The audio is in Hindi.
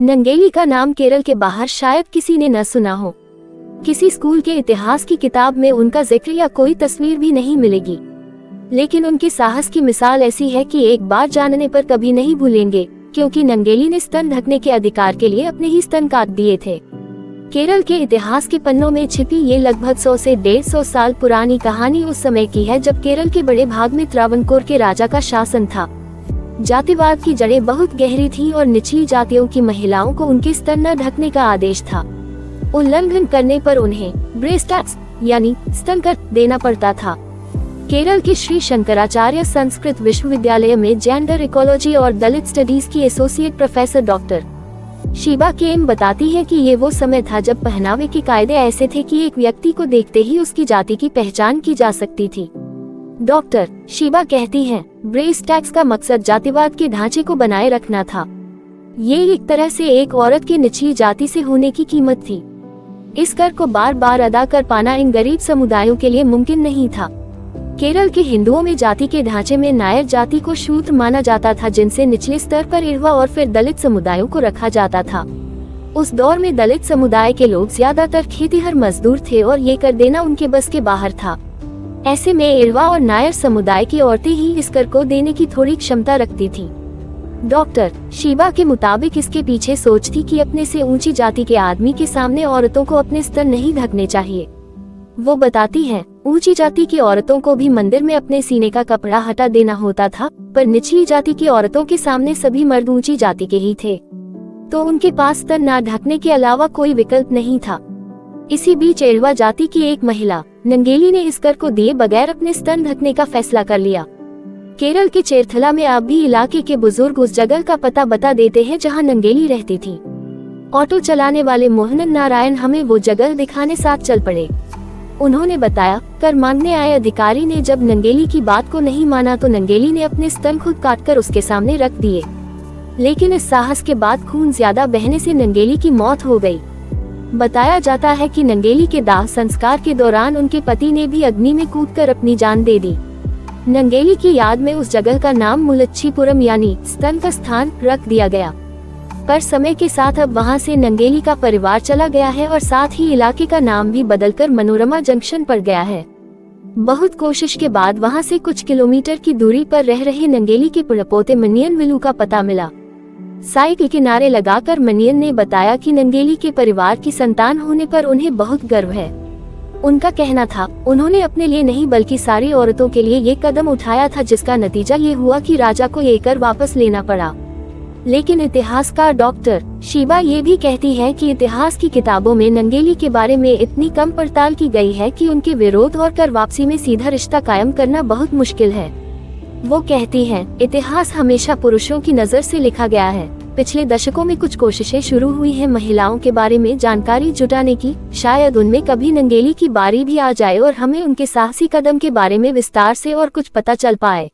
नंगेली का नाम केरल के बाहर शायद किसी ने न सुना हो। किसी स्कूल के इतिहास की किताब में उनका जिक्र या कोई तस्वीर भी नहीं मिलेगी, लेकिन उनके साहस की मिसाल ऐसी है कि एक बार जानने पर कभी नहीं भूलेंगे, क्योंकि नंगेली ने स्तन ढकने के अधिकार के लिए अपने ही स्तन काट दिए थे। केरल के इतिहास के पन्नों में छिपी ये लगभग 100 से 150 साल पुरानी कहानी उस समय की है जब केरल के बड़े भाग में त्रावणकोर के राजा का शासन था। जातिवाद की जड़ें बहुत गहरी थीं और निचली जातियों की महिलाओं को उनके स्तन न ढकने का आदेश था। उल्लंघन करने पर उन्हें ब्रेस्ट टैक्स यानी स्तन कर देना पड़ता था। केरल के श्री शंकराचार्य संस्कृत विश्वविद्यालय में जेंडर इकोलॉजी और दलित स्टडीज की एसोसिएट प्रोफेसर डॉक्टर शीबा केम बताती है कि ये वो समय था जब पहनावे के कायदे ऐसे थे कि एक व्यक्ति को देखते ही उसकी जाति की पहचान की जा सकती थी। डॉक्टर शीबा कहती हैं, ब्रेस्ट टैक्स का मकसद जातिवाद के ढांचे को बनाए रखना था। ये एक तरह से एक औरत की निचली जाति से होने की कीमत थी। इस कर को बार बार अदा कर पाना इन गरीब समुदायों के लिए मुमकिन नहीं था। केरल के हिंदुओं में जाति के ढांचे में नायर जाति को शूद्र माना जाता था, जिनसे निचले स्तर पर इरवा और फिर दलित समुदायों को रखा जाता था। उस दौर में दलित समुदाय के लोग ज्यादातर खेतीहर मजदूर थे और ये कर देना उनके बस के बाहर था। ऐसे में इरवा और नायर समुदाय की औरतें ही इस कर को देने की थोड़ी क्षमता रखती थी। डॉक्टर शीबा के मुताबिक इसके पीछे सोच थी कि अपने से ऊंची जाति के आदमी के सामने औरतों को अपने स्तन नहीं ढकने चाहिए। वो बताती हैं, ऊंची जाति की औरतों को भी मंदिर में अपने सीने का कपड़ा हटा देना होता था, पर निचली जाति की औरतों के सामने सभी मर्द ऊंची जाति के ही थे, तो उनके पास स्तन न ढकने के अलावा कोई विकल्प नहीं था। इसी बीच एरवा जाति की एक महिला नंगेली ने इस कर को दिए बगैर अपने स्तन ढकने का फैसला कर लिया। केरल के चेरथला में अब भी इलाके के बुजुर्ग उस जगह का पता बता देते हैं जहां नंगेली रहती थी। ऑटो चलाने वाले मोहन नारायण हमें वो जगह दिखाने साथ चल पड़े। उन्होंने बताया, कर मांगने आए अधिकारी ने जब नंगेली की बात को नहीं माना तो नंगेली ने अपने स्तन खुद काटकर उसके सामने रख दिए, लेकिन इस साहस के बाद खून ज्यादा बहने से नंगेली की मौत हो गई। बताया जाता है कि नंगेली के दाह संस्कार के दौरान उनके पति ने भी अग्नि में कूदकर अपनी जान दे दी। नंगेली की याद में उस जगह का नाम मुलच्छीपुरम यानी स्तन का स्थान रख दिया गया, पर समय के साथ अब वहां से नंगेली का परिवार चला गया है और साथ ही इलाके का नाम भी बदलकर मनोरमा जंक्शन पड़ गया है। बहुत कोशिश के बाद वहां से कुछ किलोमीटर की दूरी पर रह रहे नंगेली के पुड़पोते मनियन विलू का पता मिला। साइकिल किनारे लगाकर मनियन ने बताया कि नंगेली के परिवार की संतान होने पर उन्हें बहुत गर्व है। उनका कहना था, उन्होंने अपने लिए नहीं बल्कि सारी औरतों के लिए ये कदम उठाया था, जिसका नतीजा ये हुआ कि राजा को ये कर वापस लेना पड़ा। लेकिन इतिहासकार डॉक्टर शीबा ये भी कहती है कि इतिहास की किताबों में नंगेली के बारे में इतनी कम पड़ताल की गई है कि उनके विरोध और कर वापसी में सीधा रिश्ता कायम करना बहुत मुश्किल है। वो कहती हैं, इतिहास हमेशा पुरुषों की नज़र से लिखा गया है। पिछले दशकों में कुछ कोशिशें शुरू हुई हैं महिलाओं के बारे में जानकारी जुटाने की। शायद उनमें कभी नंगेली की बारी भी आ जाए और हमें उनके साहसी कदम के बारे में विस्तार से और कुछ पता चल पाए।